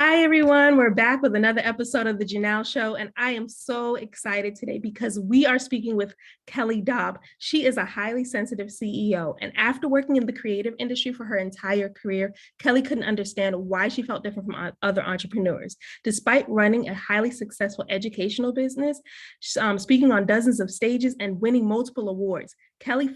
Hi, everyone. We're back with another episode of The Janelle Show, and I am so excited today because we are speaking with Kellie Daab. She is a highly sensitive CEO, and after working in the creative industry for her entire career, Kellie couldn't understand why she felt different from other entrepreneurs. Despite running a highly successful educational business, speaking on dozens of stages, and winning multiple awards, Kellie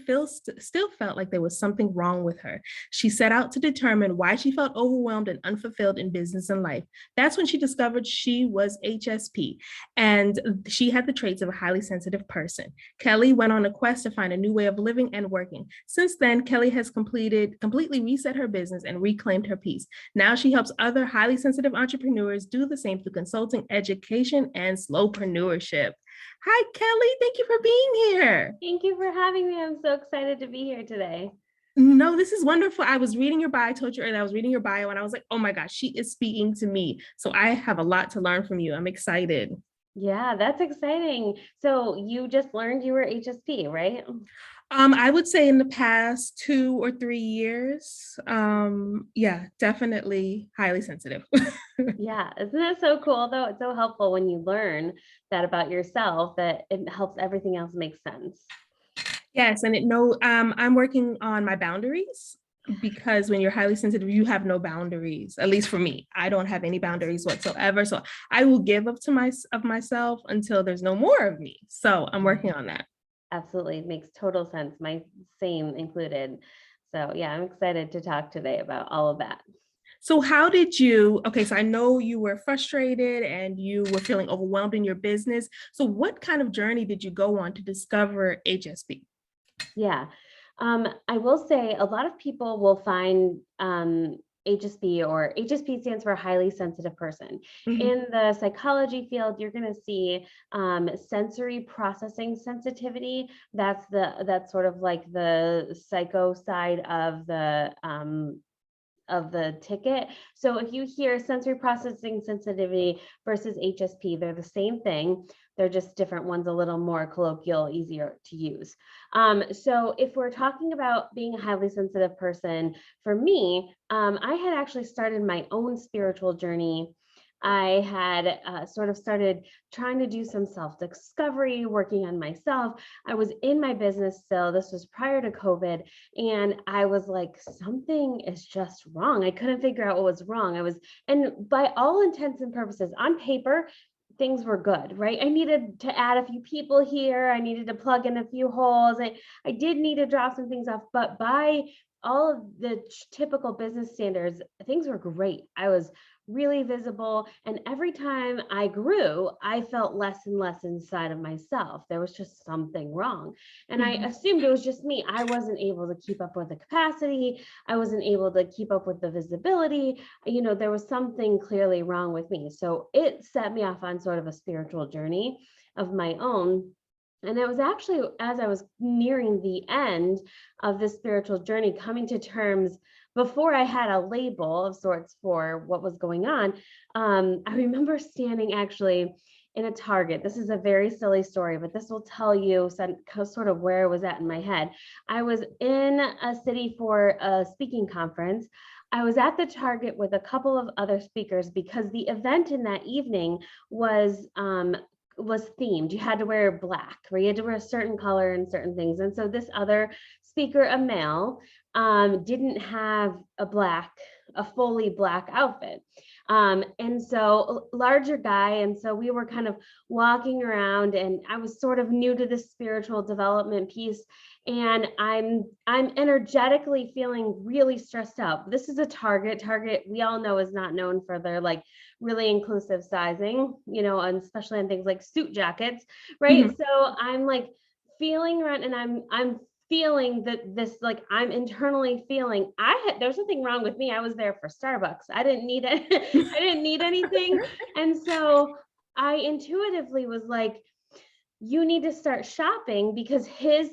still felt like there was something wrong with her. She set out to determine why she felt overwhelmed and unfulfilled in business and life. That's when she discovered she was HSP and she had the traits of a highly sensitive person. Kellie went on a quest to find a new way of living and working. Since then, Kellie has completely reset her business and reclaimed her peace. Now she helps other highly sensitive entrepreneurs do the same through consulting, education, and slowpreneurship. Hi, Kellie. Thank you for being here. Thank you for having me. I'm so excited to be here today. No, this is wonderful. I was reading your bio. I told you earlier, I was reading your bio and I was like, oh my gosh, she is speaking to me. So I have a lot to learn from you. I'm excited. Yeah, that's exciting. So you just learned you were HSP, right? I would say in the past 2 or 3 years, yeah, definitely highly sensitive. Yeah, isn't that so cool though? It's so helpful when you learn that about yourself that it helps everything else make sense. Yes, and I'm working on my boundaries because when you're highly sensitive, you have no boundaries. At least for me, I don't have any boundaries whatsoever. So I will give up to myself until there's no more of me. So I'm working on that. Absolutely. It makes total sense. My same included. So yeah, I'm excited to talk today about all of that. So how did you, okay, so I know you were frustrated and you were feeling overwhelmed in your business. So what kind of journey did you go on to discover HSP? Yeah. I will say a lot of people will find HSP, or HSP stands for highly sensitive person. Mhm. In the psychology field, you're going to see sensory processing sensitivity. That's sort of like the psycho side of the ticket. So if you hear sensory processing sensitivity versus HSP, they're the same thing. They're just different ones, a little more colloquial, easier to use. So if we're talking about being a highly sensitive person, for me, I had actually started my own spiritual journey. I had sort of started trying to do some self-discovery, working on myself. I was in my business still. This was prior to COVID. And I was like, something is just wrong. I couldn't figure out what was wrong. And by all intents and purposes, on paper, things were good, right? I needed to add a few people here. I needed to plug in a few holes. I did need to drop some things off, but by all of the typical business standards, things were great. I was really visible. And every time I grew, I felt less and less inside of myself. There was just something wrong. And I Mhm. assumed it was just me. I wasn't able to keep up with the capacity. I wasn't able to keep up with the visibility. There was something clearly wrong with me. So it set me off on sort of a spiritual journey of my own. And it was actually as I was nearing the end of this spiritual journey, coming to terms before I had a label of sorts for what was going on. I remember standing actually in a Target. This is a very silly story, but this will tell you sort of where I was at in my head. I was in a city for a speaking conference. I was at the Target with a couple of other speakers because the event in that evening was themed. You had to wear black, or you had to wear a certain color and certain things. And so this other speaker, a male, didn't have a fully black outfit. And so larger guy. And so we were kind of walking around, and I was sort of new to this spiritual development piece. And I'm energetically feeling really stressed out. This is a Target. Target, we all know, is not known for their like really inclusive sizing, and especially on things like suit jackets, right? Mhm. So I'm like feeling around, and I'm feeling that this, like, I'm internally feeling there's something wrong with me. I was there for Starbucks. I didn't need it. I didn't need anything. And so I intuitively was like, you need to start shopping because his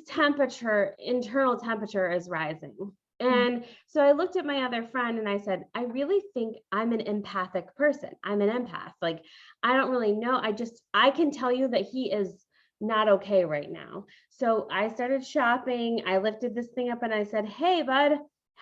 internal temperature is rising. And so I looked at my other friend and I said, I really think I'm an empathic person. I'm an empath. Like, I don't really know. I can tell you that he is not okay right now. So I started shopping. I lifted this thing up and I said, hey, bud,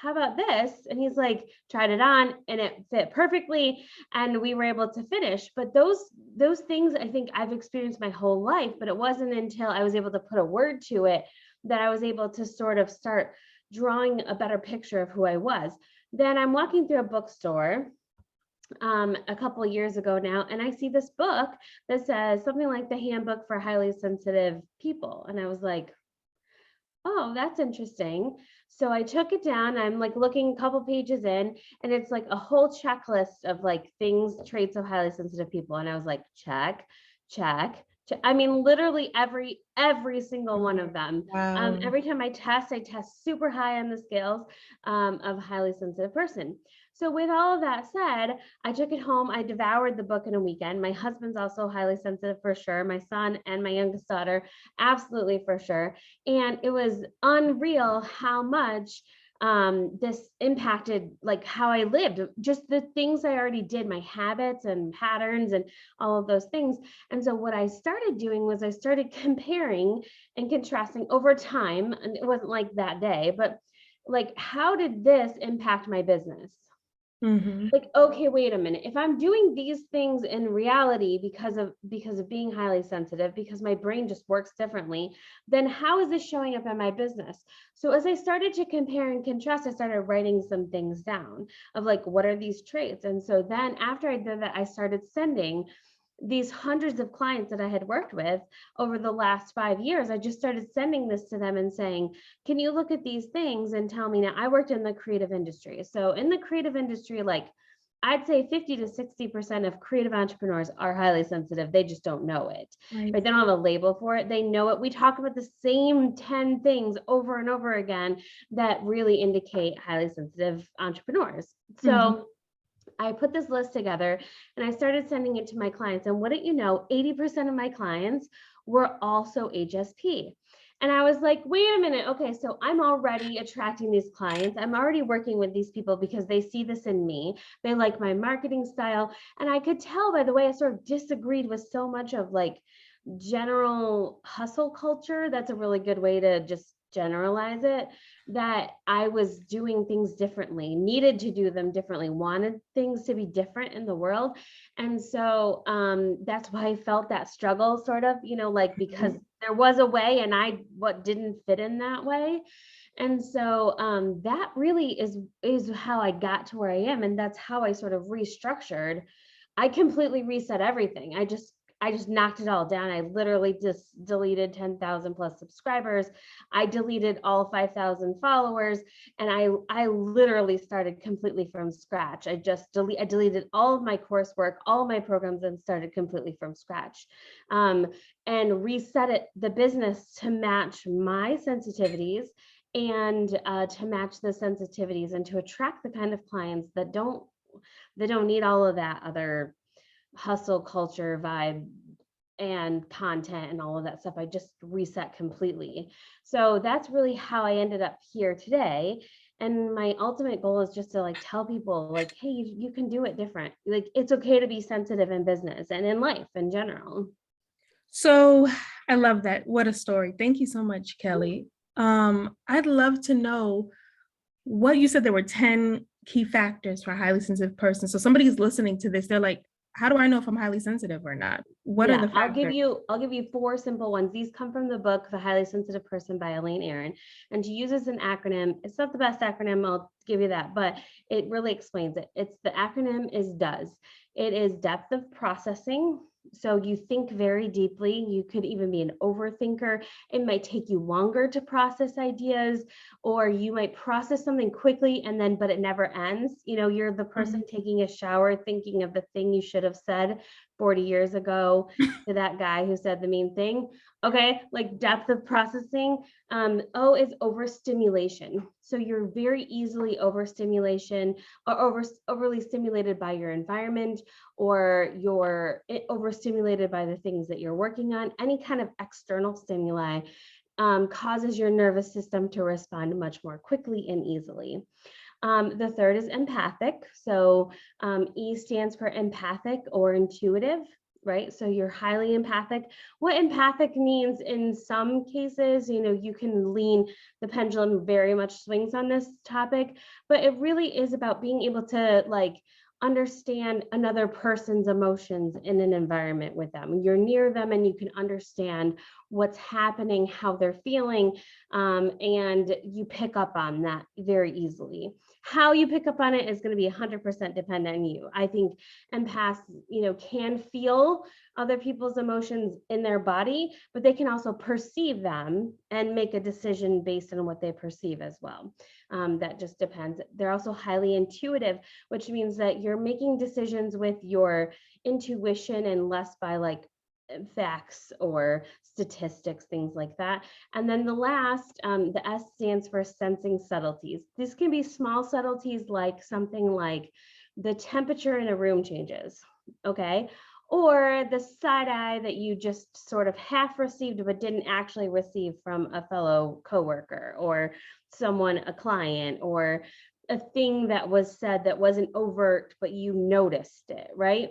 how about this? And he's like, tried it on and it fit perfectly. And we were able to finish. But those things I think I've experienced my whole life, but it wasn't until I was able to put a word to it that I was able to sort of start drawing a better picture of who I was. Then I'm walking through a bookstore a couple of years ago now, and I see this book that says something like the handbook for highly sensitive people. And I was like, oh, that's interesting. So I took it down. I'm like looking a couple pages in, and it's like a whole checklist of like things, traits of highly sensitive people. And I was like, check, check. I mean, literally every single one of them. Wow. Every time I test super high on the scales of a highly sensitive person. So with all of that said, I took it home. I devoured the book in a weekend. My husband's also highly sensitive for sure. My son and my youngest daughter, absolutely for sure. And it was unreal how much this impacted like how I lived, just the things I already did, my habits and patterns and all of those things. And so what I started doing was I started comparing and contrasting over time. And it wasn't like that day, but like, how did this impact my business? Mhm. Like, okay, wait a minute, if I'm doing these things in reality because of being highly sensitive, because my brain just works differently, then how is this showing up in my business? So as I started to compare and contrast, I started writing some things down of like, what are these traits? And so then after I did that, I started sending these hundreds of clients that I had worked with over the last 5 years. I just started sending this to them and saying, can you look at these things and tell me? Now, I worked in the creative industry. So in the creative industry, like I'd say 50 to 60% of creative entrepreneurs are highly sensitive. They just don't know it, Right. right? They don't have a label for it. They know it. We talk about the same 10 things over and over again that really indicate highly sensitive entrepreneurs. So Mhm. I put this list together and I started sending it to my clients. And wouldn't you know, 80% of my clients were also HSP. And I was like, wait a minute. Okay, so I'm already attracting these clients. I'm already working with these people because they see this in me. They like my marketing style. And I could tell by the way I sort of disagreed with so much of like general hustle culture. That's a really good way to just generalize it, that I was doing things differently, needed to do them differently, wanted things to be different in the world. And so that's why I felt that struggle sort of, like because there was a way and I what didn't fit in that way. And so that really is how I got to where I am. And that's how I sort of restructured. I completely reset everything. I just knocked it all down. I literally just deleted 10,000 plus subscribers. I deleted all 5,000 followers, and I literally started completely from scratch. I deleted all of my coursework, all of my programs, and started completely from scratch, and reset the business to match my sensitivities and to match the sensitivities and to attract the kind of clients that don't need all of that other hustle culture vibe and content and all of that stuff. I just reset completely. So that's really how I ended up here today. And my ultimate goal is just to like tell people like, hey, you can do it different. Like it's okay to be sensitive in business and in life in general. So I love that. What a story. Thank you so much, Kelly. I'd love to know what you said there were 10 key factors for a highly sensitive person. So somebody's listening to this, they're like, how do I know if I'm highly sensitive or not? What are Yeah, the factors? I'll give you four simple ones. These come from the book The Highly Sensitive Person by Elaine Aron. And to use as an acronym, it's not the best acronym, I'll give you that, but it really explains it. The acronym is DOES. It is depth of processing. So you think very deeply. You could even be an overthinker. It might take you longer to process ideas, or you might process something quickly but it never ends. You're the person taking a shower thinking of the thing you should have said 40 years ago to that guy who said the mean thing. Okay, like depth of processing. O is overstimulation. So you're very easily overstimulation or overly stimulated by your environment, or you're overstimulated by the things that you're working on. Any kind of external stimuli causes your nervous system to respond much more quickly and easily. The third is empathic. So E stands for empathic or intuitive, right? So you're highly empathic. What empathic means in some cases, you can lean, the pendulum very much swings on this topic, but it really is about being able to like understand another person's emotions in an environment with them. You're near them and you can understand what's happening, how they're feeling, and you pick up on that very easily. How you pick up on it is going to be 100% dependent on you. I think empaths, can feel other people's emotions in their body, but they can also perceive them and make a decision based on what they perceive as well. That just depends. They're also highly intuitive, which means that you're making decisions with your intuition and less by like facts or statistics, things like that. And then the last, the S stands for sensing subtleties. This can be small subtleties like something like the temperature in a room changes, okay? Or the side eye that you just sort of half received but didn't actually receive from a fellow coworker or someone, a client, or a thing that was said that wasn't overt, but you noticed it, right?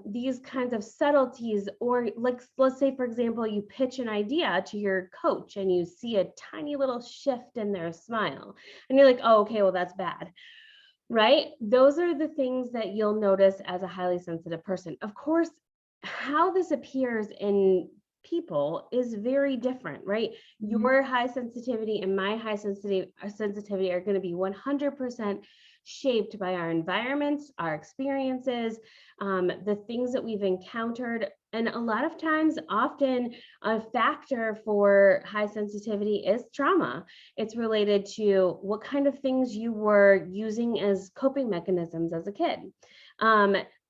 These kinds of subtleties, or like, let's say, for example, you pitch an idea to your coach and you see a tiny little shift in their smile and you're like, oh, okay, well, that's bad, right? Those are the things that you'll notice as a highly sensitive person. Of course, how this appears in people is very different, right? Mhm. Your high sensitivity and my high sensitivity are going to be 100% shaped by our environments, our experiences, the things that we've encountered. And a lot of times, often a factor for high sensitivity is trauma. It's related to what kind of things you were using as coping mechanisms as a kid.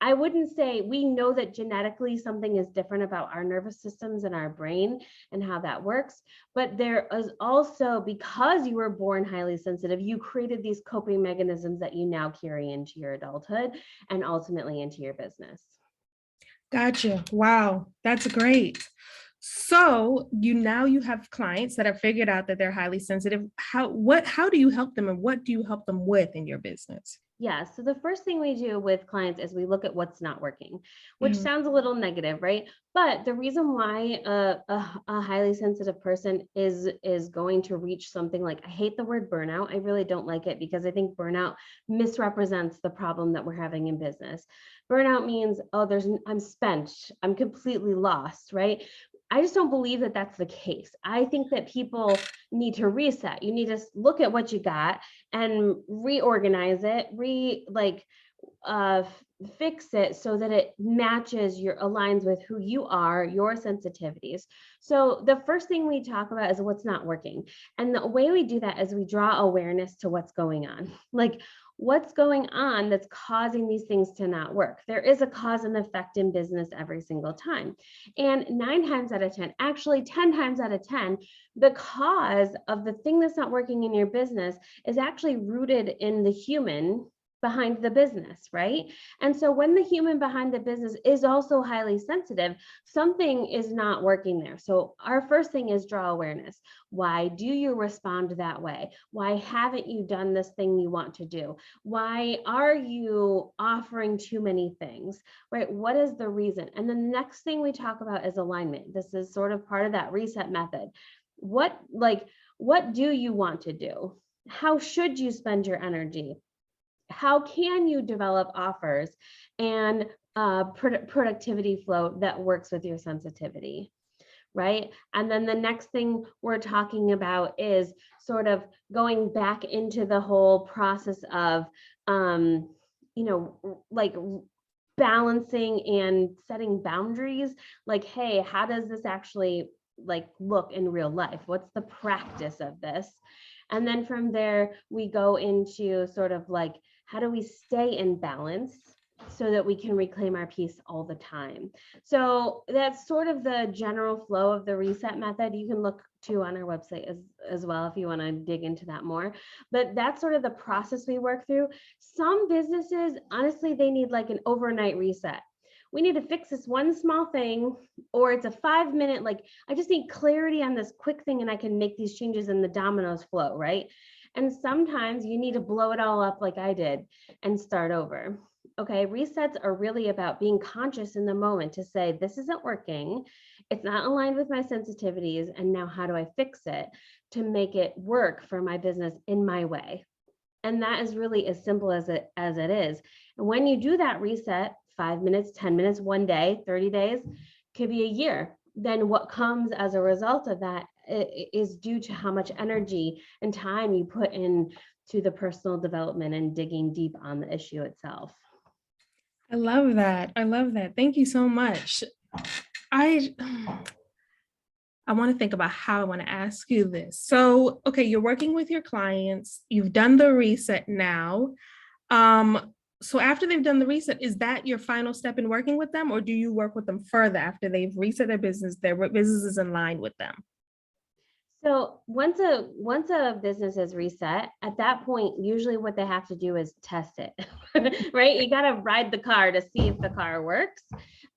I wouldn't say, we know that genetically something is different about our nervous systems and our brain and how that works. But there is also, because you were born highly sensitive, you created these coping mechanisms that you now carry into your adulthood and ultimately into your business. Gotcha. Wow, that's great. So you have clients that have figured out that they're highly sensitive. How do you help them, and what do you help them with in your business? Yeah, so the first thing we do with clients is we look at what's not working, which Mhm. sounds a little negative, right? But the reason why a highly sensitive person is going to reach something like, I hate the word burnout. I really don't like it because I think burnout misrepresents the problem that we're having in business. Burnout means, oh, I'm spent, I'm completely lost, right? I just don't believe that that's the case. I think that people need to reset. You need to look at what you got and reorganize it, uh, fix it so that it matches aligns with who you are, your sensitivities. So the first thing we talk about is what's not working. And the way we do that is we draw awareness to what's going on. Like, what's going on that's causing these things to not work. There is a cause and effect in business every single time. And 9 times out of 10, actually 10 times out of 10, the cause of the thing that's not working in your business is actually rooted in the human behind the business, right? And so when the human behind the business is also highly sensitive, something is not working there. So our first thing is draw awareness. Why do you respond that way? Why haven't you done this thing you want to do? Why are you offering too many things, right? What is the reason? And the next thing we talk about is alignment. This is sort of part of that reset method. What do you want to do? How should you spend your energy? How can you develop offers and productivity flow that works with your sensitivity, right? And then the next thing we're talking about is sort of going back into the whole process of, like balancing and setting boundaries. Like, hey, how does this actually like look in real life? What's the practice of this? And then from there, we go into sort of like, how do we stay in balance so that we can reclaim our peace all the time? So that's sort of the general flow of the reset method. You can look to on our website as well if you want to dig into that more. But that's sort of the process we work through. Some businesses, honestly, they need like an overnight reset. We need to fix this one small thing, or it's a 5-minute, like, I just need clarity on this quick thing and I can make these changes and the dominoes flow, right? And sometimes you need to blow it all up like I did and start over. Okay, resets are really about being conscious in the moment to say, this isn't working. It's not aligned with my sensitivities. And now how do I fix it to make it work for my business in my way? And that is really as simple as it is. And when you do that reset, 5 minutes, 10 minutes, one day, 30 days, could be a year. Then what comes as a result of that is due to how much energy and time you put in to the personal development and digging deep on the issue itself. I love that. I love that. Thank you so much. I I want to think about how I want to ask you this. So, okay, you're working with your clients, you've done the reset now. So after they've done the reset, is that your final step in working with them, or do you work with them further after they've reset their business is in line with them? So once a business is reset, at that point, usually what they have to do is test it, right? You got to ride the car to see if the car works.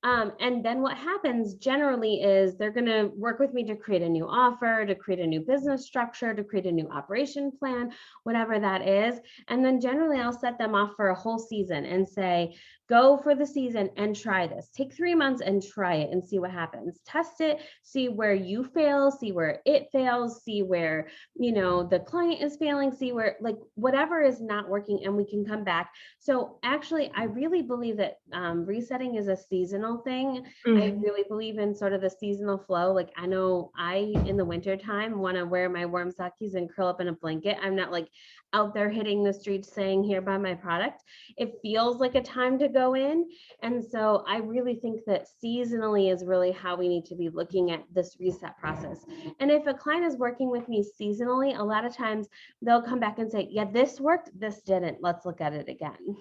And then what happens generally is they're going to work with me to create a new offer, to create a new business structure, to create a new operation plan, whatever that is. And then generally I'll set them off for a whole season and say, go for the season and try this. Take 3 months and try it and see what happens. Test it, see where you fail, see where it fails, see where, the client is failing, see where, like, whatever is not working, and we can come back. So actually, I really believe that resetting is a seasonal thing. I really believe in sort of the seasonal flow. Like, I know in the winter time, want to wear my warm sockies and curl up in a blanket. I'm not like out there hitting the streets saying, here, buy my product. It feels like a time to go in. And so I really think that seasonally is really how we need to be looking at this reset process. And if a client is working with me seasonally, a lot of times they'll come back and say, yeah, this worked, this didn't. Let's look at it again.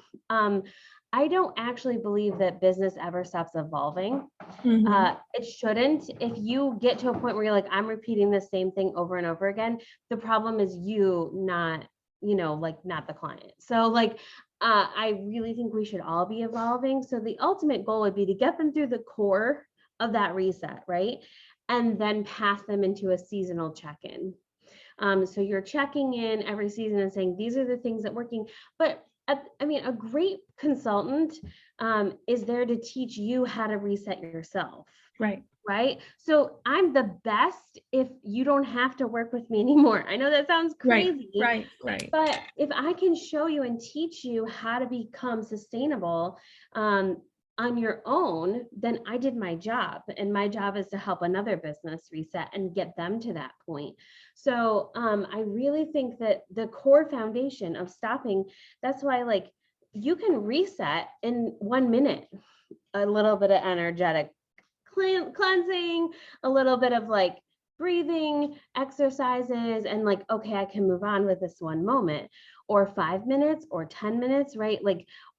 I don't actually believe that business ever stops evolving. It shouldn't. If you get to a point where you're like, I'm repeating the same thing over and over again, the problem is you, not not the client. So I really think we should all be evolving. So the ultimate goal would be to get them through the core of that reset, right? And then pass them into a seasonal check-in. So you're checking in every season and saying, these are the things that are working. But a great consultant is there to teach you how to reset yourself. Right. So I'm the best if you don't have to work with me anymore. I know that sounds crazy. Right. But if I can show you and teach you how to become sustainable on your own, then I did my job. And my job is to help another business reset and get them to that point. So I really think that the core foundation of stopping, that's why you can reset in 1 minute, a little bit of energetic cleansing, a little bit of breathing exercises, and okay, I can move on with this one moment, or 5 minutes or 10 minutes, right?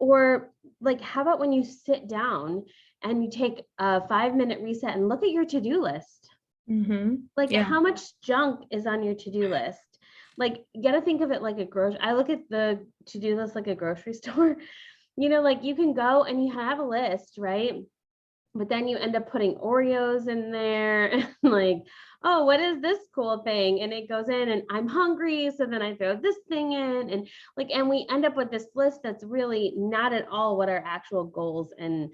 How about when you sit down and you take a 5-minute reset and look at your to-do list? How much junk is on your to-do list? You got to think of it like a grocery. I look at the to-do list like a grocery store. You can go and you have a list, right? But then you end up putting Oreos in there and oh, what is this cool thing? And it goes in and I'm hungry. So then I throw this thing in and we end up with this list that's really not at all what our actual goals and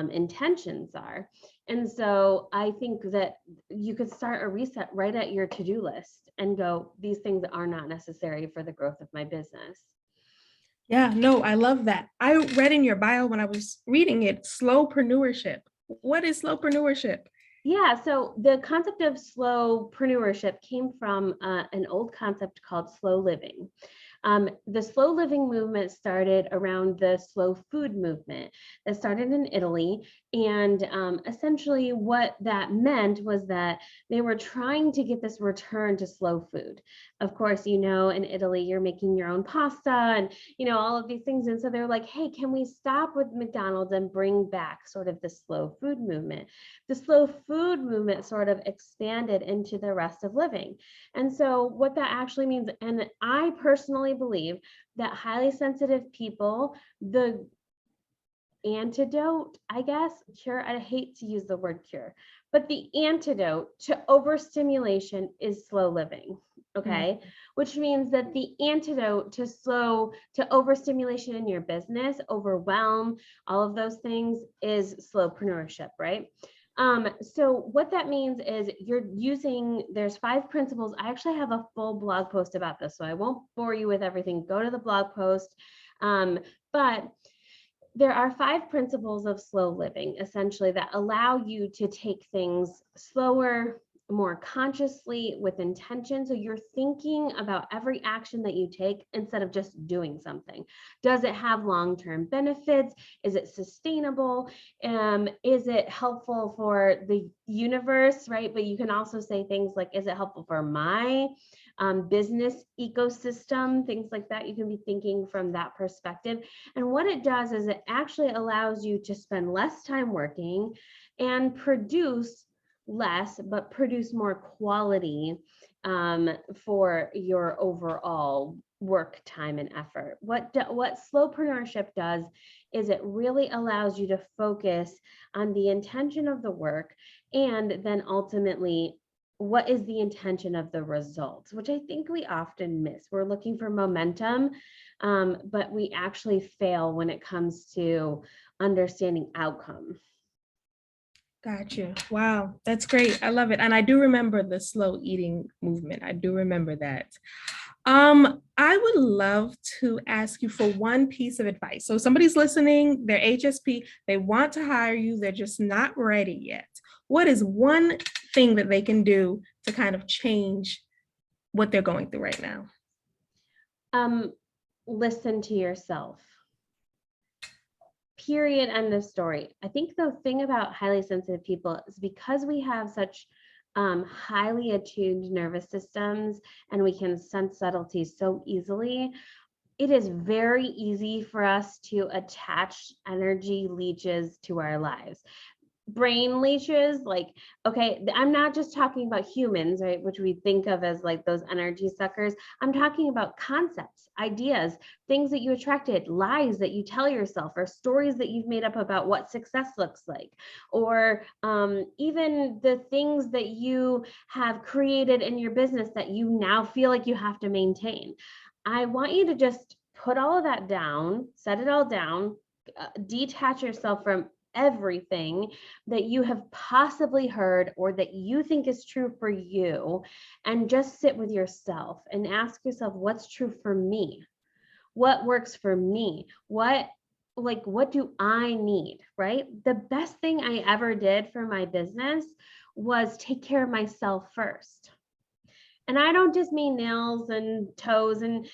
intentions are. And so I think that you could start a reset right at your to-do list and go, these things are not necessary for the growth of my business. Yeah, no, I love that. I read in your bio when I was reading it, slowpreneurship. What is slowpreneurship? Yeah, so the concept of slowpreneurship came from an old concept called slow living. The slow living movement started around the slow food movement that started in Italy. And essentially what that meant was that they were trying to get this return to slow food. Of course, in Italy, you're making your own pasta and, all of these things. And so they're like, hey, can we stop with McDonald's and bring back sort of the slow food movement? The slow food movement sort of expanded into the rest of living. And so what that actually means, and I personally believe that highly sensitive people, the antidote, I guess, cure, I hate to use the word cure, but the antidote to overstimulation is slow living. Okay. Which means that the antidote to overstimulation in your business, overwhelm, all of those things is slowpreneurship, right? So what that means is there's 5 principles. I actually have a full blog post about this, so I won't bore you with everything. Go to the blog post. But there are 5 principles of slow living, essentially, that allow you to take things slower, more consciously, with intention. So you're thinking about every action that you take instead of just doing something. Does it have long-term benefits? Is it sustainable? Is it helpful for the universe, right? But you can also say things like, is it helpful for my business ecosystem? Things like that. You can be thinking from that perspective. And what it does is it actually allows you to spend less time working and produce less, but produce more quality for your overall work time and effort. What slowpreneurship does is it really allows you to focus on the intention of the work, and then ultimately, what is the intention of the results, which I think we often miss. We're looking for momentum, but we actually fail when it comes to understanding outcome. Got you. Wow, that's great. I love it. And I do remember the slow eating movement. I do remember that. I would love to ask you for one piece of advice. So somebody's listening, they're HSP, they want to hire you, they're just not ready yet. What is one thing that they can do to kind of change what they're going through right now? Listen to yourself. Period. End of story. I think the thing about highly sensitive people is because we have such highly attuned nervous systems and we can sense subtleties so easily, it is very easy for us to attach energy leeches to our lives. Brain leeches, like, okay, I'm not just talking about humans, right, which we think of as like those energy suckers. I'm talking about concepts, ideas, things that you attracted, lies that you tell yourself, or stories that you've made up about what success looks like, or even the things that you have created in your business that you now feel like you have to maintain. I want you to just put all of that down, set it all down, detach yourself from everything that you have possibly heard or that you think is true for you, and just sit with yourself and ask yourself, what's true for me? What works for me? What do I need, right? The best thing I ever did for my business was take care of myself first. And I don't just mean nails and toes and,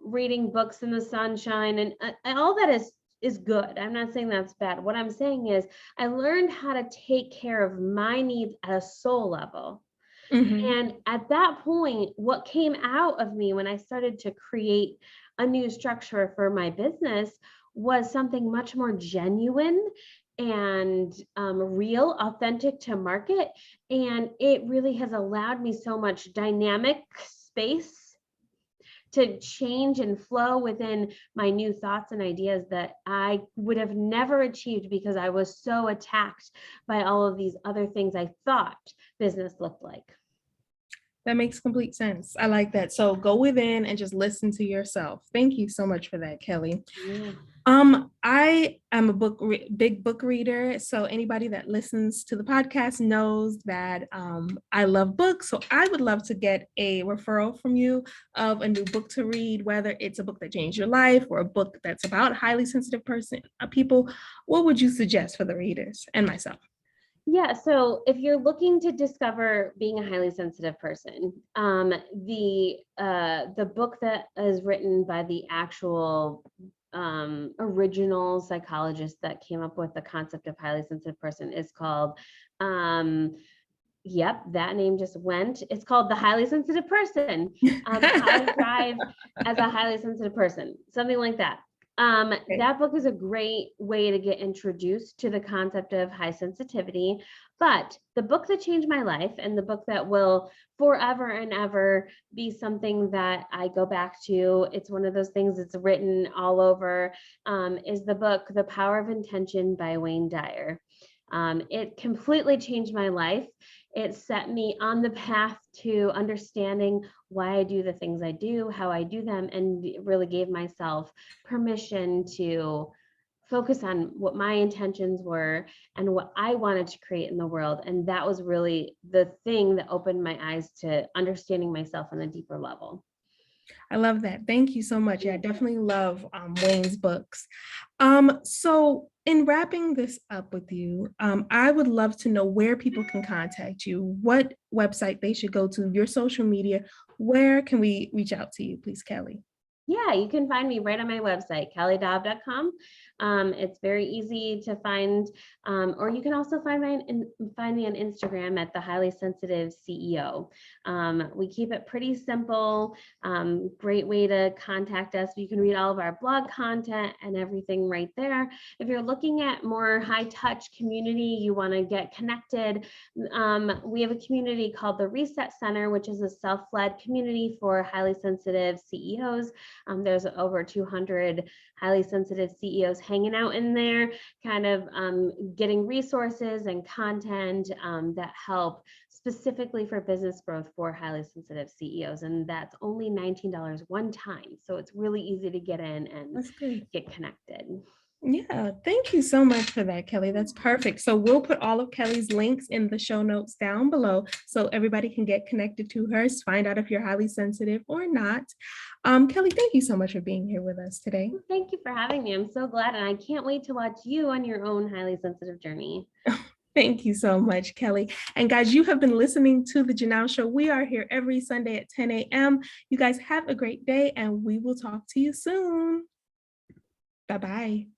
reading books in the sunshine and all that is good. I'm not saying that's bad. What I'm saying is I learned how to take care of my needs at a soul level. And at that point, what came out of me when I started to create a new structure for my business was something much more genuine and real, authentic to market. And it really has allowed me so much dynamic space to change and flow within my new thoughts and ideas that I would have never achieved because I was so attacked by all of these other things I thought business looked like. That makes complete sense. I like that. So go within and just listen to yourself. Thank you so much for that, Kellie. Yeah. I am a big book reader. So anybody that listens to the podcast knows that I love books. So I would love to get a referral from you of a new book to read, whether it's a book that changed your life or a book that's about highly sensitive people. What would you suggest for the readers and myself? Yeah, so if you're looking to discover being a highly sensitive person, the book that is written by the actual original psychologist that came up with the concept of highly sensitive person is called, yep, that name just went. It's called The Highly Sensitive Person, How to Thrive as a Highly Sensitive Person, something like that. Okay. That book is a great way to get introduced to the concept of high sensitivity. But the book that changed my life, and the book that will forever and ever be something that I go back to, it's one of those things that's written all over, is the book The Power of Intention by Wayne Dyer. It completely changed my life. It set me on the path to understanding why I do the things I do, how I do them, and it really gave myself permission to focus on what my intentions were and what I wanted to create in the world. And that was really the thing that opened my eyes to understanding myself on a deeper level. I love that. Thank you so much. Yeah, I definitely love Wayne's books. So in wrapping this up with you, I would love to know where people can contact you, what website they should go to, your social media. Where can we reach out to you, please, Kellie? Yeah, you can find me right on my website, kelliedaab.com. It's very easy to find, or you can also find me on Instagram at the Highly Sensitive CEO. We keep it pretty simple. Great way to contact us. You can read all of our blog content and everything right there. If you're looking at more high touch community, you want to get connected. We have a community called the Reset Center, which is a self-led community for highly sensitive CEOs. There's over 200 highly sensitive CEOs hanging out in there, kind of getting resources and content that help specifically for business growth for highly sensitive CEOs. And that's only $19 one time. So it's really easy to get in and That's good. get connected. Yeah, thank you so much for that, Kellie. That's perfect. So we'll put all of Kellie's links in the show notes down below so everybody can get connected to her, find out if you're highly sensitive or not. Kellie, thank you so much for being here with us today. Thank you for having me. I'm so glad. And I can't wait to watch you on your own highly sensitive journey. Thank you so much, Kellie. And guys, you have been listening to The Janelle Show. We are here every Sunday at 10 a.m. You guys have a great day and we will talk to you soon. Bye-bye.